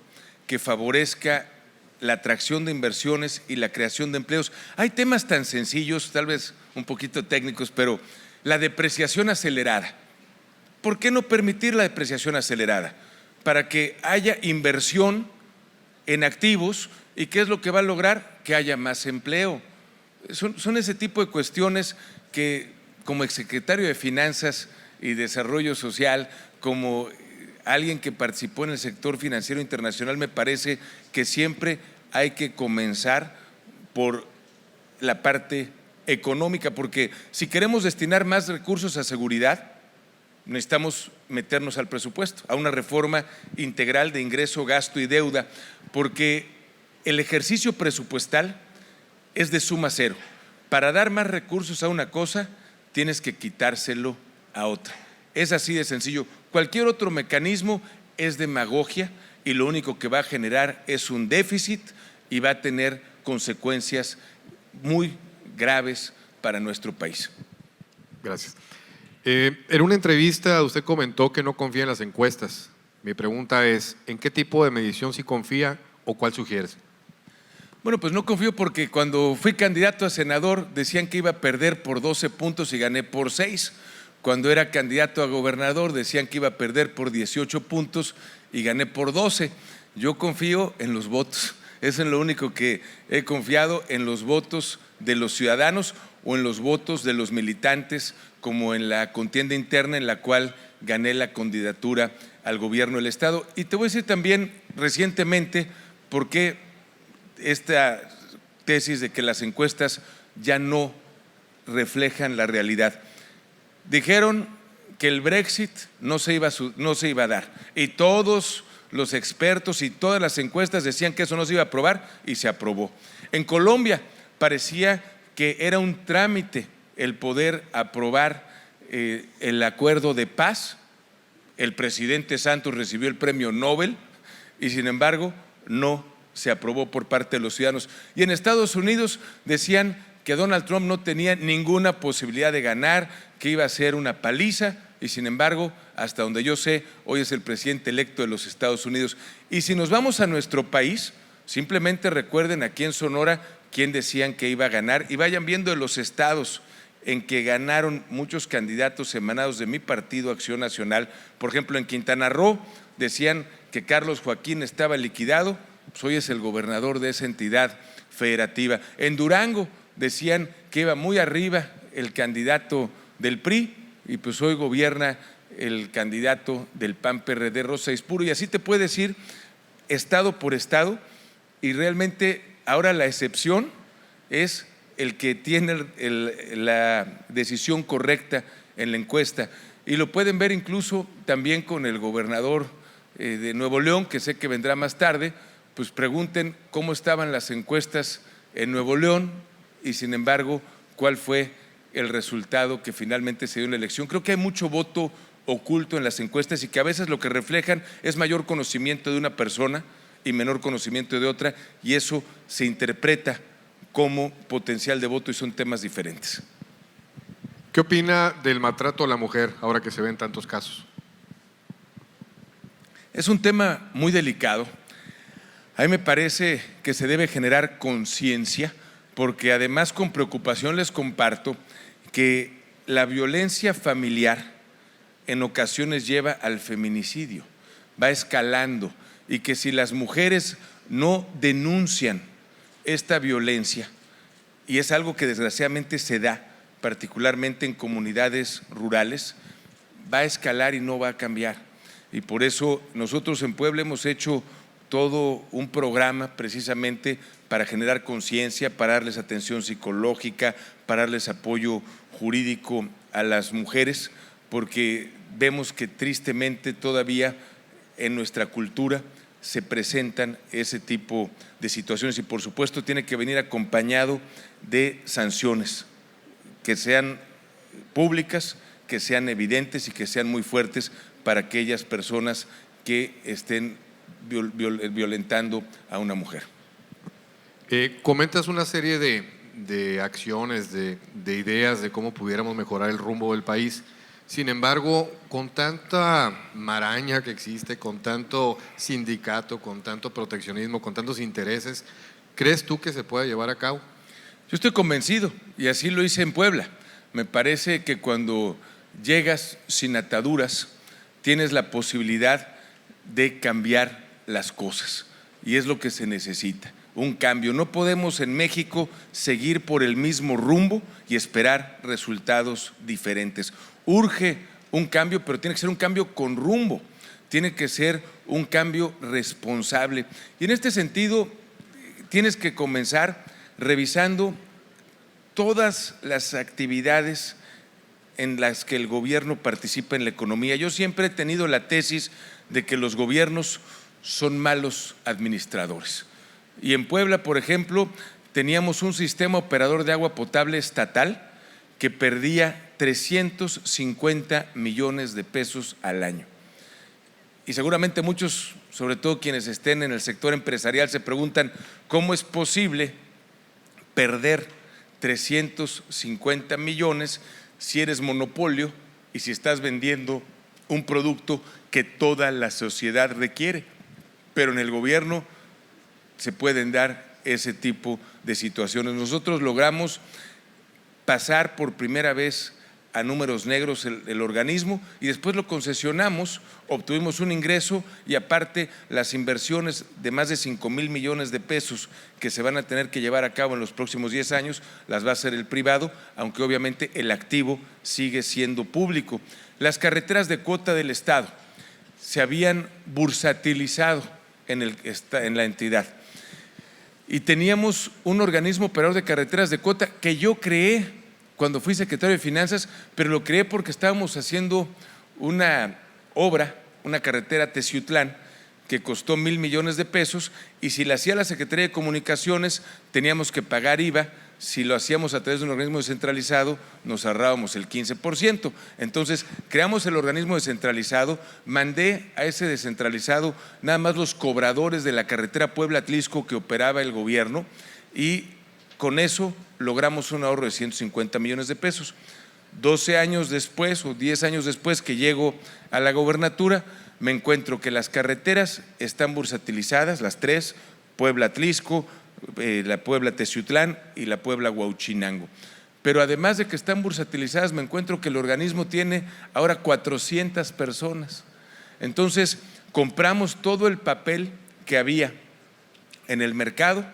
que favorezca la atracción de inversiones y la creación de empleos. Hay temas tan sencillos, tal vez un poquito técnicos, pero la depreciación acelerada. ¿Por qué no permitir la depreciación acelerada? Para que haya inversión en activos. ¿Y qué es lo que va a lograr? Que haya más empleo. Son ese tipo de cuestiones que, como exsecretario de Finanzas y Desarrollo Social, como alguien que participó en el sector financiero internacional, me parece que siempre hay que comenzar por la parte económica, porque si queremos destinar más recursos a seguridad, necesitamos meternos al presupuesto, a una reforma integral de ingreso, gasto y deuda, porque el ejercicio presupuestal es de suma cero. Para dar más recursos a una cosa, tienes que quitárselo a otra. Es así de sencillo. Cualquier otro mecanismo es demagogia y lo único que va a generar es un déficit y va a tener consecuencias muy graves para nuestro país. Gracias. En una entrevista usted comentó que no confía en las encuestas. Mi pregunta es: ¿en qué tipo de medición sí confía o cuál sugieres? Bueno, pues no confío porque cuando fui candidato a senador decían que iba a perder por 12 puntos y gané por 6. Cuando era candidato a gobernador decían que iba a perder por 18 puntos y gané por 12. Yo confío en los votos. Eso es lo único que he confiado, en los votos de los ciudadanos o en los votos de los militantes, como en la contienda interna en la cual gané la candidatura al gobierno del Estado. Y te voy a decir también recientemente por qué esta tesis de que las encuestas ya no reflejan la realidad. Dijeron que el Brexit no se iba a dar y todos los expertos y todas las encuestas decían que eso no se iba a aprobar y se aprobó. En Colombia parecía que era un trámite el poder aprobar el acuerdo de paz el presidente Santos recibió el premio Nobel y sin embargo no se aprobó por parte de los ciudadanos. Y en Estados Unidos decían que Donald Trump no tenía ninguna posibilidad de ganar, que iba a ser una paliza, y sin embargo, hasta donde yo sé, hoy es el presidente electo de los Estados Unidos. Y si nos vamos a nuestro país, simplemente recuerden aquí en Sonora quién decían que iba a ganar y vayan viendo de los estados en que ganaron muchos candidatos emanados de mi partido Acción Nacional. Por ejemplo, en Quintana Roo decían que Carlos Joaquín estaba liquidado, pues hoy es el gobernador de esa entidad federativa. En Durango decían que iba muy arriba el candidato del PRI y pues hoy gobierna el candidato del PAN-PRD, Rosa Ispuro, y así te puedes ir estado por estado, y realmente ahora la excepción es el que tiene la decisión correcta en la encuesta, y lo pueden ver incluso también con el gobernador de Nuevo León, que sé que vendrá más tarde. Pues pregunten cómo estaban las encuestas en Nuevo León y sin embargo cuál fue el resultado que finalmente se dio en la elección. Creo que hay mucho voto oculto en las encuestas y que a veces lo que reflejan es mayor conocimiento de una persona y menor conocimiento de otra, y eso se interpreta como potencial de voto y son temas diferentes. ¿Qué opina del maltrato a la mujer ahora que se ven tantos casos? Es un tema muy delicado. A mí me parece que se debe generar conciencia, porque además con preocupación les comparto que la violencia familiar en ocasiones lleva al feminicidio, va escalando, y que si las mujeres no denuncian esta violencia, y es algo que desgraciadamente se da particularmente en comunidades rurales, va a escalar y no va a cambiar. Y por eso nosotros en Puebla hemos hecho todo un programa precisamente para generar conciencia, para darles atención psicológica, para darles apoyo jurídico a las mujeres, porque vemos que tristemente todavía en nuestra cultura se presentan ese tipo de situaciones, y por supuesto tiene que venir acompañado de sanciones que sean públicas, que sean evidentes y que sean muy fuertes para aquellas personas que estén violentando a una mujer. Comentas una serie de acciones, de ideas de cómo pudiéramos mejorar el rumbo del país. Sin embargo, con tanta maraña que existe, con tanto sindicato, con tanto proteccionismo, con tantos intereses, ¿crees tú que se pueda llevar a cabo? Yo estoy convencido, y así lo hice en Puebla. Me parece que cuando llegas sin ataduras, tienes la posibilidad de cambiar las cosas, y es lo que se necesita, un cambio. No podemos en México seguir por el mismo rumbo y esperar resultados diferentes. Urge un cambio, pero tiene que ser un cambio con rumbo, tiene que ser un cambio responsable. Y en este sentido, tienes que comenzar revisando todas las actividades en las que el gobierno participa en la economía. Yo siempre he tenido la tesis de que los gobiernos son malos administradores. Y en Puebla, por ejemplo, teníamos un sistema operador de agua potable estatal que perdía 350 millones de pesos al año. Y seguramente muchos, sobre todo quienes estén en el sector empresarial, se preguntan cómo es posible perder 350 millones si eres monopolio y si estás vendiendo un producto que toda la sociedad requiere. Pero en el gobierno se pueden dar ese tipo de situaciones. Nosotros logramos pasar por primera vez a números negros el organismo, y después lo concesionamos, obtuvimos un ingreso, y aparte las inversiones de más de 5,000 millones de pesos que se van a tener que llevar a cabo en los próximos 10 años las va a hacer el privado, aunque obviamente el activo sigue siendo público. Las carreteras de cuota del Estado se habían bursatilizado en la entidad, y teníamos un organismo operador de carreteras de cuota que yo creé cuando fui secretario de Finanzas, pero lo creé porque estábamos haciendo una obra, una carretera a Teciutlán, que costó 1,000 millones de pesos, y si la hacía la Secretaría de Comunicaciones teníamos que pagar IVA Si lo hacíamos a través de un organismo descentralizado, nos ahorrábamos el 15%. Entonces, creamos el organismo descentralizado, mandé a ese descentralizado nada más los cobradores de la carretera Puebla-Atlisco que operaba el gobierno, y con eso logramos un ahorro de 150 millones de pesos. 12 años después o 10 años después que llego a la gobernatura, me encuentro que las carreteras están bursatilizadas, las tres, Puebla-Atlisco, la Puebla-Teciutlán y la Puebla-Huauchinango. Pero además de que están bursatilizadas, me encuentro que el organismo tiene ahora 400 personas. Entonces, compramos todo el papel que había en el mercado,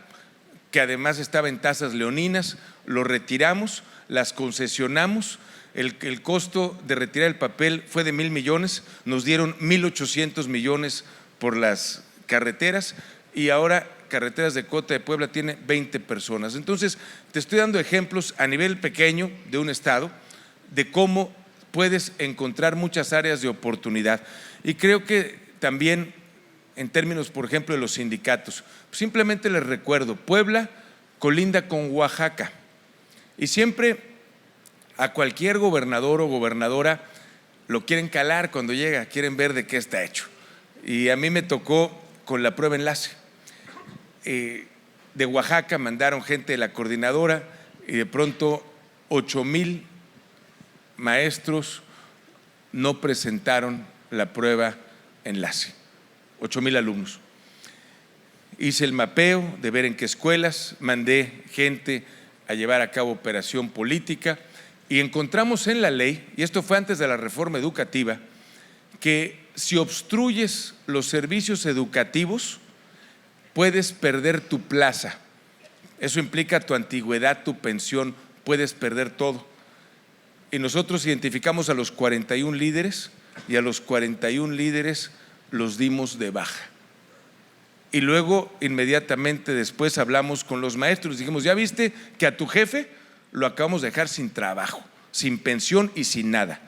que además estaba en tasas leoninas, lo retiramos, las concesionamos. El costo de retirar el papel fue de 1,000 millones, nos dieron 1,800 millones por las carreteras, y ahora Carreteras de Cota de Puebla tiene 20 personas. Entonces, te estoy dando ejemplos a nivel pequeño de un estado de cómo puedes encontrar muchas áreas de oportunidad. Y creo que también en términos, por ejemplo, de los sindicatos, simplemente les recuerdo, Puebla colinda con Oaxaca, y siempre a cualquier gobernador o gobernadora lo quieren calar cuando llega, quieren ver de qué está hecho. Y a mí me tocó con la prueba enlace. De Oaxaca mandaron gente de la coordinadora y de pronto 8,000 maestros no presentaron la prueba enlace, 8,000 alumnos. Hice el mapeo de ver en qué escuelas, mandé gente a llevar a cabo operación política y encontramos en la ley, y esto fue antes de la reforma educativa, que si obstruyes los servicios educativos puedes perder tu plaza. Eso implica tu antigüedad, tu pensión, puedes perder todo. Y nosotros identificamos a los 41 líderes y a los 41 líderes los dimos de baja. Y luego inmediatamente después hablamos con los maestros, dijimos, ¿ya viste que a tu jefe lo acabamos de dejar sin trabajo, sin pensión y sin nada?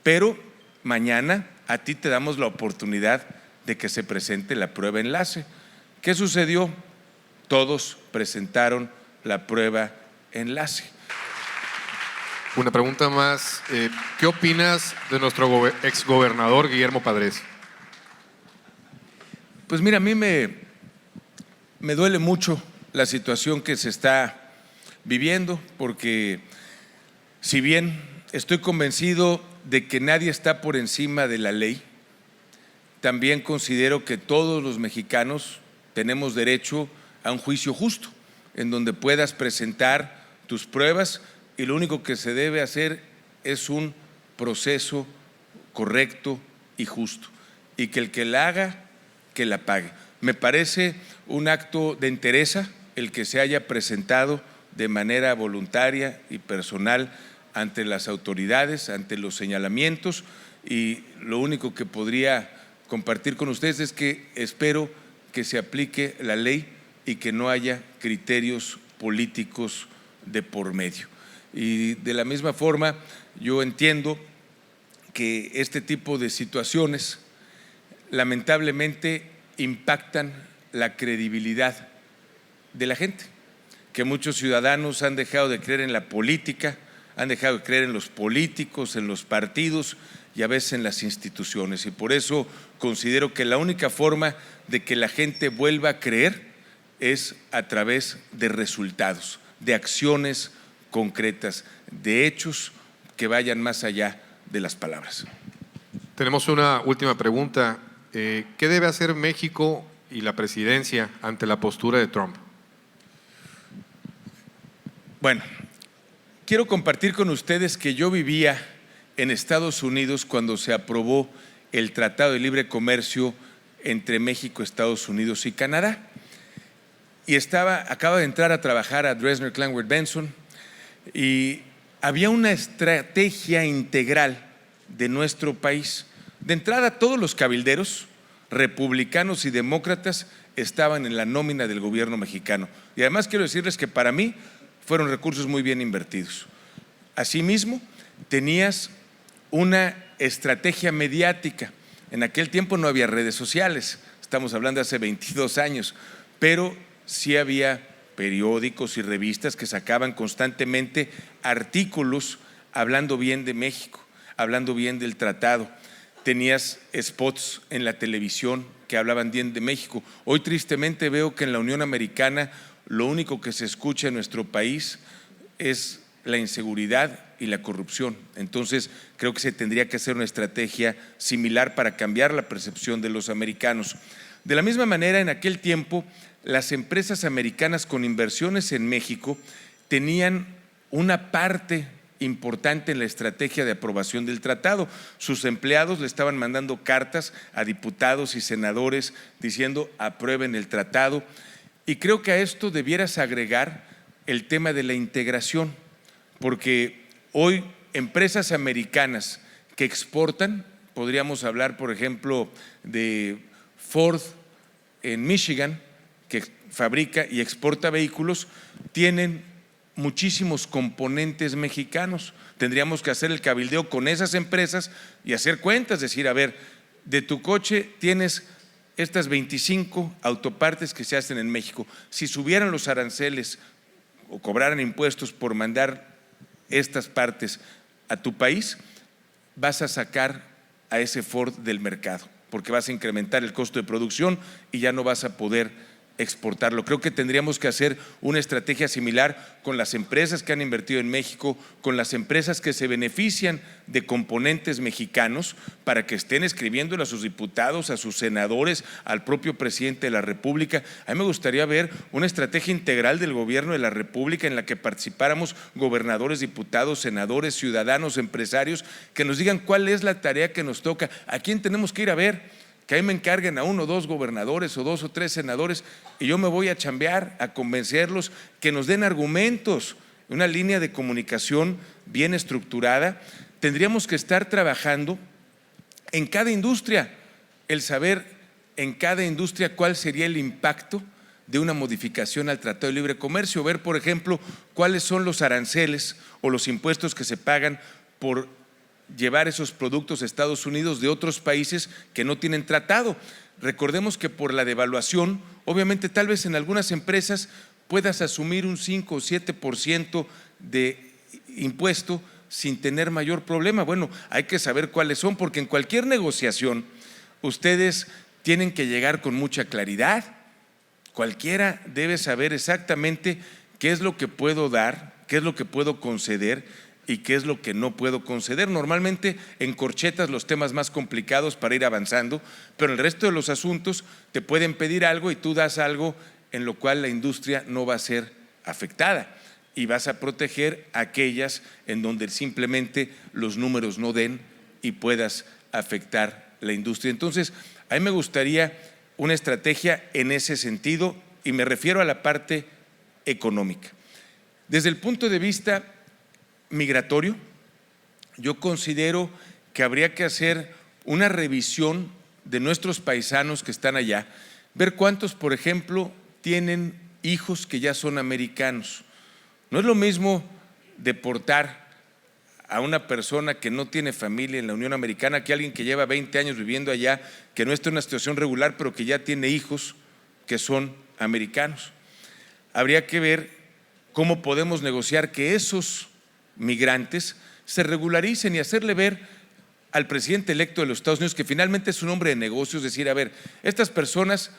Pero mañana a ti te damos la oportunidad de que se presente la prueba enlace. ¿Qué sucedió? Todos presentaron la prueba enlace. Una pregunta más. ¿Qué opinas de nuestro exgobernador Guillermo Padres? Pues mira, a mí me duele mucho la situación que se está viviendo, porque si bien estoy convencido de que nadie está por encima de la ley, también considero que todos los mexicanos tenemos derecho a un juicio justo, en donde puedas presentar tus pruebas, y lo único que se debe hacer es un proceso correcto y justo, y que el que la haga, que la pague. Me parece un acto de entereza el que se haya presentado de manera voluntaria y personal ante las autoridades, ante los señalamientos, y lo único que podría compartir con ustedes es que espero que se aplique la ley y que no haya criterios políticos de por medio. Y de la misma forma, yo entiendo que este tipo de situaciones lamentablemente impactan la credibilidad de la gente, que muchos ciudadanos han dejado de creer en la política, han dejado de creer en los políticos, en los partidos y a veces en las instituciones, y por eso considero que la única forma de que la gente vuelva a creer es a través de resultados, de acciones concretas, de hechos que vayan más allá de las palabras. Tenemos una última pregunta. ¿Qué debe hacer México y la presidencia ante la postura de Trump? Bueno, quiero compartir con ustedes que yo vivía en Estados Unidos cuando se aprobó el Tratado de Libre Comercio entre México, Estados Unidos y Canadá. Y acaba de entrar a trabajar a Dresner Klangworth Benson, y había una estrategia integral de nuestro país. De entrada, todos los cabilderos, republicanos y demócratas, estaban en la nómina del gobierno mexicano. Y además quiero decirles que para mí fueron recursos muy bien invertidos. Asimismo, tenías una estrategia mediática. En aquel tiempo no había redes sociales, estamos hablando de hace 22 años, pero sí había periódicos y revistas que sacaban constantemente artículos hablando bien de México, hablando bien del tratado. Tenías spots en la televisión que hablaban bien de México. Hoy tristemente veo que en la Unión Americana lo único que se escucha en nuestro país es la inseguridad y la corrupción. Entonces creo que se tendría que hacer una estrategia similar para cambiar la percepción de los americanos. De la misma manera, en aquel tiempo, las empresas americanas con inversiones en México tenían una parte importante en la estrategia de aprobación del tratado. Sus empleados le estaban mandando cartas a diputados y senadores diciendo aprueben el tratado, y creo que a esto debieras agregar el tema de la integración, porque hoy empresas americanas que exportan, podríamos hablar por ejemplo de Ford en Michigan, que fabrica y exporta vehículos, tienen muchísimos componentes mexicanos. Tendríamos que hacer el cabildeo con esas empresas y hacer cuentas, decir, a ver, de tu coche tienes estas 25 autopartes que se hacen en México. Si subieran los aranceles o cobraran impuestos por mandar estas partes a tu país, vas a sacar a ese Ford del mercado, porque vas a incrementar el costo de producción y ya no vas a poder exportarlo. Creo que tendríamos que hacer una estrategia similar con las empresas que han invertido en México, con las empresas que se benefician de componentes mexicanos, para que estén escribiéndole a sus diputados, a sus senadores, al propio presidente de la República. A mí me gustaría ver una estrategia integral del gobierno de la República en la que participáramos gobernadores, diputados, senadores, ciudadanos, empresarios, que nos digan cuál es la tarea que nos toca, a quién tenemos que ir a ver. Que ahí me encarguen a 1 o 2 gobernadores o 2 o 3 senadores y yo me voy a chambear, a convencerlos, que nos den argumentos, una línea de comunicación bien estructurada. Tendríamos que estar trabajando en cada industria, el saber en cada industria cuál sería el impacto de una modificación al Tratado de Libre Comercio, ver por ejemplo cuáles son los aranceles o los impuestos que se pagan por llevar esos productos a Estados Unidos de otros países que no tienen tratado. Recordemos que por la devaluación, obviamente tal vez en algunas empresas puedas asumir un 5 o 7% de impuesto sin tener mayor problema. Bueno, hay que saber cuáles son, porque en cualquier negociación ustedes tienen que llegar con mucha claridad. Cualquiera debe saber exactamente qué es lo que puedo dar, qué es lo que puedo conceder y qué es lo que no puedo conceder. Normalmente encorchetas los temas más complicados para ir avanzando, pero el resto de los asuntos te pueden pedir algo y tú das algo en lo cual la industria no va a ser afectada y vas a proteger aquellas en donde simplemente los números no den y puedas afectar la industria. Entonces, a mí me gustaría una estrategia en ese sentido y me refiero a la parte económica. Desde el punto de vista migratorio, yo considero que habría que hacer una revisión de nuestros paisanos que están allá, ver cuántos, por ejemplo, tienen hijos que ya son americanos. No es lo mismo deportar a una persona que no tiene familia en la Unión Americana que alguien que lleva 20 años viviendo allá, que no está en una situación regular, pero que ya tiene hijos que son americanos. Habría que ver cómo podemos negociar que esos migrantes se regularicen y hacerle ver al presidente electo de los Estados Unidos que finalmente es un hombre de negocios, decir, a ver, estas personas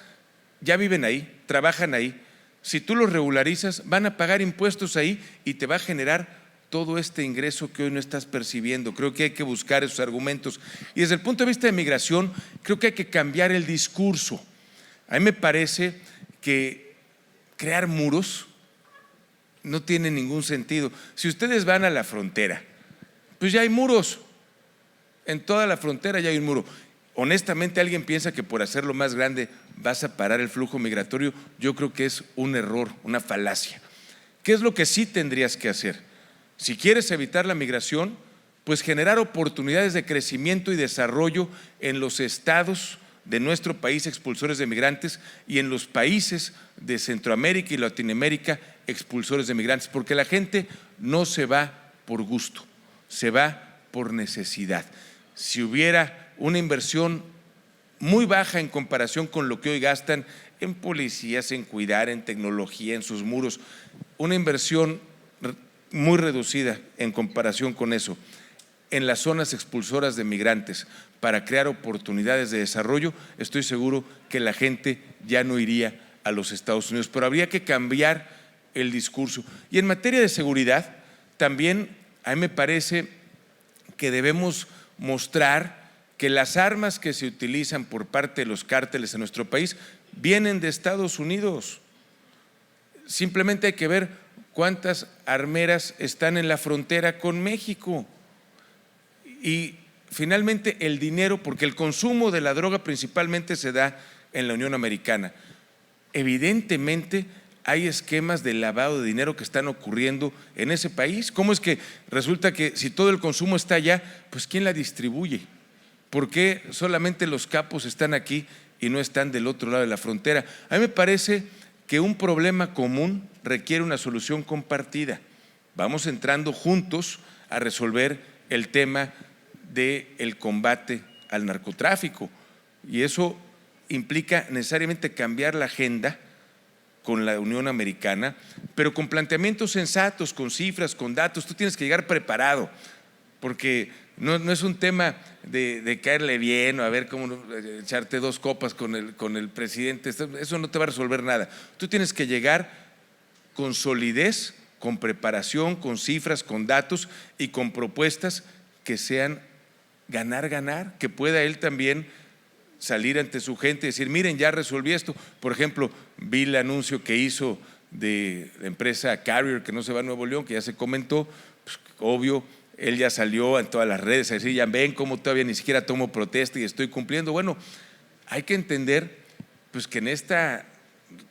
ya viven ahí, trabajan ahí, si tú los regularizas van a pagar impuestos ahí y te va a generar todo este ingreso que hoy no estás percibiendo. Creo que hay que buscar esos argumentos y desde el punto de vista de migración creo que hay que cambiar el discurso. A mí me parece que crear muros no tiene ningún sentido. Si ustedes van a la frontera, pues ya hay muros. En toda la frontera ya hay un muro. Honestamente, alguien piensa que por hacerlo más grande vas a parar el flujo migratorio. Yo creo que es un error, una falacia. ¿Qué es lo que sí tendrías que hacer? Si quieres evitar la migración, pues generar oportunidades de crecimiento y desarrollo en los estados de nuestro país expulsores de migrantes y en los países de Centroamérica y Latinoamérica expulsores de migrantes, porque la gente no se va por gusto, se va por necesidad. Si hubiera una inversión muy baja en comparación con lo que hoy gastan en policías, en cuidar, en tecnología, en sus muros. Una inversión muy reducida en comparación con eso. En las zonas expulsoras de migrantes para crear oportunidades de desarrollo, estoy seguro que la gente ya no iría a los Estados Unidos, pero habría que cambiar el discurso. Y en materia de seguridad, también a mí me parece que debemos mostrar que las armas que se utilizan por parte de los cárteles en nuestro país vienen de Estados Unidos. Simplemente hay que ver cuántas armeras están en la frontera con México. Y finalmente el dinero, porque el consumo de la droga principalmente se da en la Unión Americana. Evidentemente hay esquemas de lavado de dinero que están ocurriendo en ese país. ¿Cómo es que resulta que si todo el consumo está allá, pues quién la distribuye? ¿Por qué solamente los capos están aquí y no están del otro lado de la frontera? A mí me parece que un problema común requiere una solución compartida. Vamos entrando juntos a resolver el tema del combate al narcotráfico, y eso implica necesariamente cambiar la agenda con la Unión Americana, pero con planteamientos sensatos, con cifras, con datos. Tú tienes que llegar preparado, porque no es un tema de caerle bien o a ver cómo echarte 2 copas con el presidente. Eso no te va a resolver nada. Tú tienes que llegar con solidez, con preparación, con cifras, con datos y con propuestas que sean ganar, que pueda él también salir ante su gente y decir, miren, ya resolví esto. Por ejemplo, vi el anuncio que hizo de la empresa Carrier, que no se va a Nuevo León, que ya se comentó, pues, obvio, él ya salió en todas las redes a decir, ya ven cómo todavía ni siquiera tomo protesta y estoy cumpliendo. Bueno, hay que entender pues, que en esta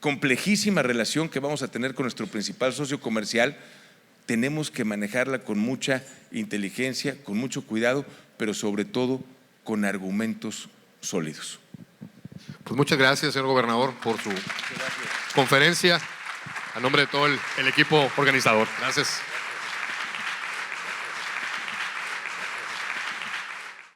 complejísima relación que vamos a tener con nuestro principal socio comercial, tenemos que manejarla con mucha inteligencia, con mucho cuidado, pero sobre todo con argumentos sólidos. Pues muchas gracias, señor gobernador, por su conferencia. A nombre de todo el equipo organizador. Gracias.